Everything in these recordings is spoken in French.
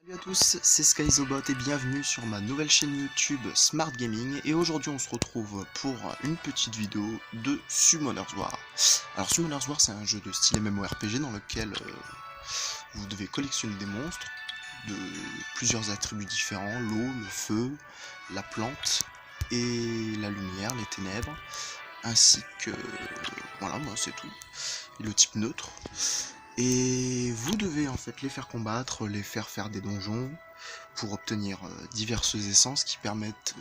Salut à tous, c'est Skyzobot et bienvenue sur ma nouvelle chaîne YouTube Smart Gaming. Et aujourd'hui on se retrouve pour une petite vidéo de Summoner's War. Alors Summoner's War, c'est un jeu de style MMORPG dans lequel vous devez collectionner des monstres de plusieurs attributs différents: l'eau, le feu, la plante et la lumière, les ténèbres, ainsi que voilà, moi c'est tout, et le type neutre. Et vous devez en fait les faire combattre, les faire faire des donjons pour obtenir diverses essences qui permettent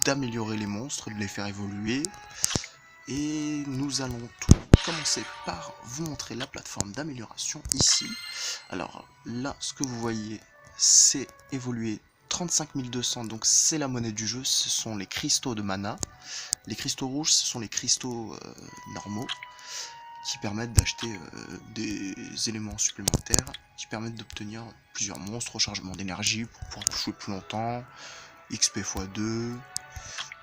d'améliorer les monstres, de les faire évoluer. Et nous allons tout commencer par vous montrer la plateforme d'amélioration ici. Alors là, ce que vous voyez, c'est évoluer 35 200, donc c'est la monnaie du jeu, ce sont les cristaux de mana. Les cristaux rouges, ce sont les cristaux normaux, qui permettent d'acheter des éléments supplémentaires, qui permettent d'obtenir plusieurs monstres, rechargement d'énergie pour pouvoir jouer plus longtemps, XP x2,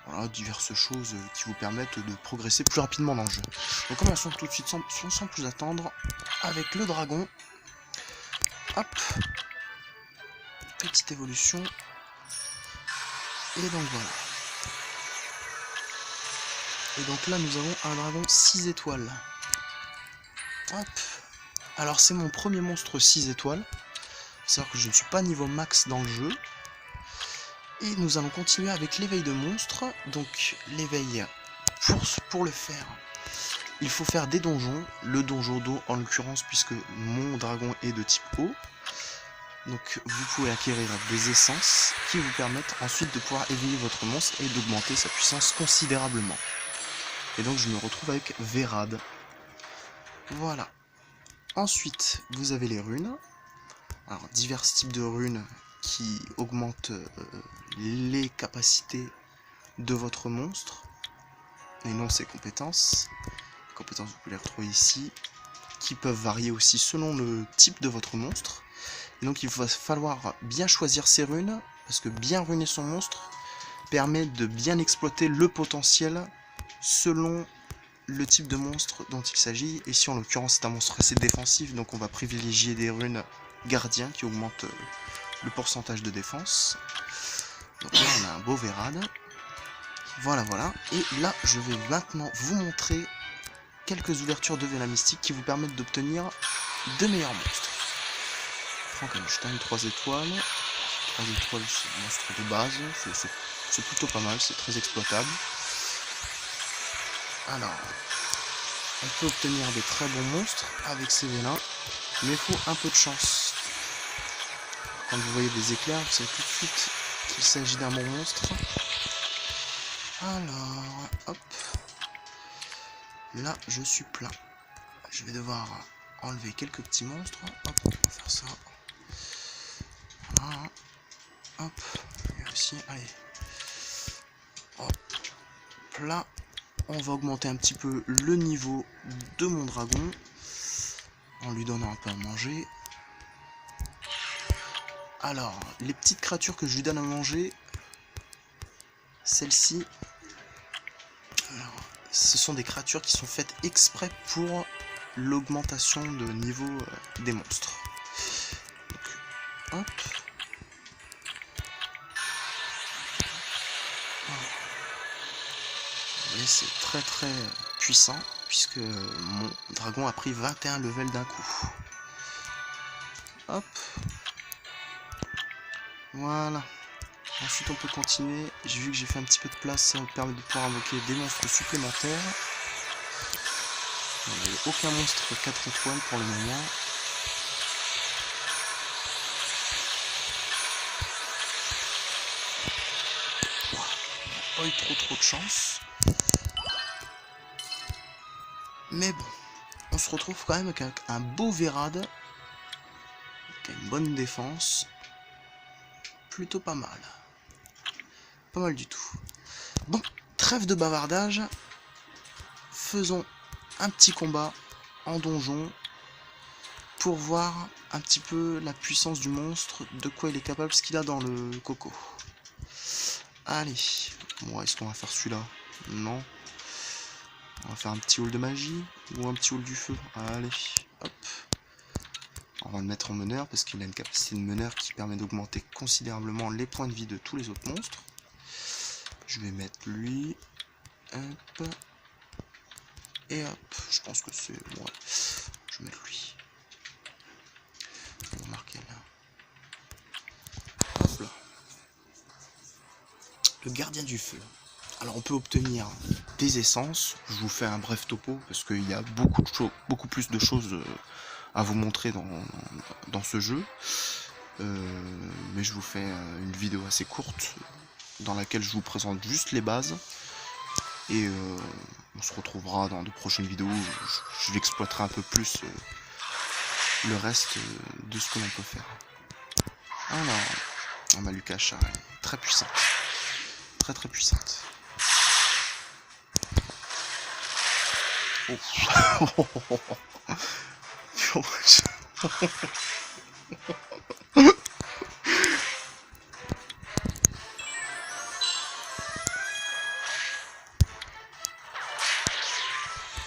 voilà, diverses choses qui vous permettent de progresser plus rapidement dans le jeu. Donc commençons tout de suite sans plus attendre avec le dragon. Hop, petite évolution, et donc voilà. Et donc là nous avons un dragon 6 étoiles. Hop. Alors c'est mon premier monstre 6 étoiles. Faut savoir que je ne suis pas niveau max dans le jeu. Et nous allons continuer avec l'éveil de monstres. Donc l'éveil, pour le faire, il faut faire des donjons. Le donjon d'eau en l'occurrence, puisque mon dragon est de type eau. Donc vous pouvez acquérir des essences qui vous permettent ensuite de pouvoir éveiller votre monstre et d'augmenter sa puissance considérablement. Et donc je me retrouve avec Vérad. Voilà. Ensuite, vous avez les runes. Alors, divers types de runes qui augmentent les capacités de votre monstre et non ses compétences. Les compétences, vous pouvez les retrouver ici, qui peuvent varier aussi selon le type de votre monstre. Et donc, il va falloir bien choisir ces runes, parce que bien runer son monstre permet de bien exploiter le potentiel selon le type de monstre dont il s'agit. Ici en l'occurrence c'est un monstre assez défensif, donc on va privilégier des runes gardiens qui augmentent le pourcentage de défense. Donc là on a un beau Vérad. Voilà. Et là je vais maintenant vous montrer quelques ouvertures de Vela Mystique qui vous permettent d'obtenir de meilleurs monstres. Frankenstein 3 étoiles. 3 étoiles c'est un monstre de base, c'est plutôt pas mal, c'est très exploitable. Alors, on peut obtenir des très bons monstres avec ces vélins, mais il faut un peu de chance. Quand vous voyez des éclairs, vous savez tout de suite qu'il s'agit d'un bon monstre. Alors, hop. Là, je suis plein. Je vais devoir enlever quelques petits monstres. Hop, on va faire ça. Voilà. Hop, et aussi, allez. Hop, là. On va augmenter un petit peu le niveau de mon dragon en lui donnant un peu à manger. Alors, les petites créatures que je lui donne à manger, celles-ci, ce sont des créatures qui sont faites exprès pour l'augmentation de niveau des monstres. Donc, hop. Et c'est très puissant puisque mon dragon a pris 21 levels d'un coup. Hop. Voilà. Ensuite on peut continuer. J'ai vu que j'ai fait un petit peu de place, ça me permet de pouvoir invoquer des monstres supplémentaires. Il n'y a aucun monstre 4 étoiles pour le moment. On n'a pas eu trop de chance. Mais bon, on se retrouve quand même avec un beau Vérad qui a une bonne défense. Plutôt pas mal. Pas mal du tout. Bon, trêve de bavardage. Faisons un petit combat en donjon pour voir un petit peu la puissance du monstre, de quoi il est capable, ce qu'il a dans le coco. Allez, bon, est-ce qu'on va faire celui-là? Non. On va faire un petit hall de magie ou un petit hall du feu. Allez, hop. On va le mettre en meneur parce qu'il a une capacité de meneur qui permet d'augmenter considérablement les points de vie de tous les autres monstres. Je vais mettre lui. Hop. Et hop. Je pense que c'est... Ouais. Je vais mettre lui. On va marquer là. Hop là. Le gardien du feu. Alors on peut obtenir des essences. Je vous fais un bref topo parce qu'il y a beaucoup plus de choses à vous montrer dans ce jeu. Mais je vous fais une vidéo assez courte dans laquelle je vous présente juste les bases. Et on se retrouvera dans de prochaines vidéos où je l'exploiterai un peu plus le reste de ce que l'on peut faire. Alors, on a Lucas, très puissant. Très puissante. Oh.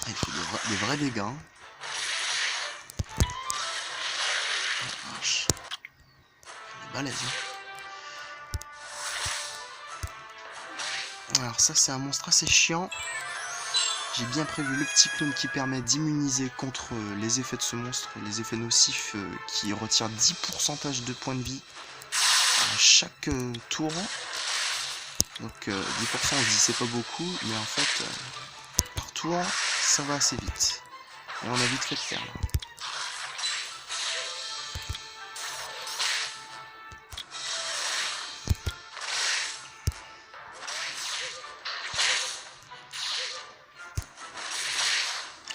Il fait des vrais dégâts. Oh, vache. Il est balèze. Alors ça c'est un monstre assez chiant. J'ai bien prévu le petit clone qui permet d'immuniser contre les effets de ce monstre, les effets nocifs qui retirent 10% de points de vie à chaque tour. Donc 10% on se dit c'est pas beaucoup, mais en fait par tour ça va assez vite. Et on a vite fait de faire là.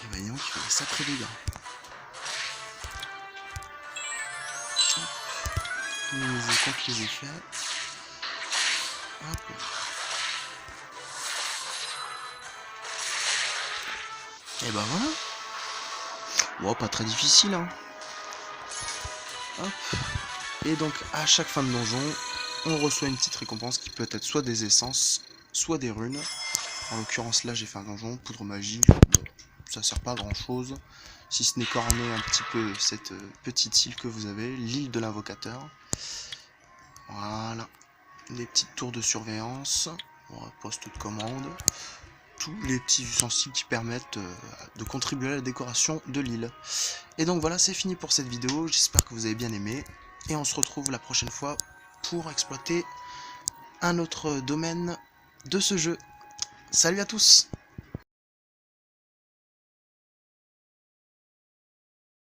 Et voyons qu'il fait des sacrés dégâts. Immuniser contre les effets. Hop. Et bah voilà. Bon, pas très difficile, hein. Hop. Et donc à chaque fin de donjon, on reçoit une petite récompense qui peut être soit des essences, soit des runes. En l'occurrence là j'ai fait un donjon, poudre magique. Bon, ça sert pas à grand chose, si ce n'est qu'orner un petit peu cette petite île que vous avez, l'île de l'invocateur. Voilà. Les petites tours de surveillance, poste de commande, tous les petits ustensiles qui permettent de contribuer à la décoration de l'île. Et donc voilà, c'est fini pour cette vidéo, j'espère que vous avez bien aimé, et on se retrouve la prochaine fois pour exploiter un autre domaine de ce jeu. Salut à tous!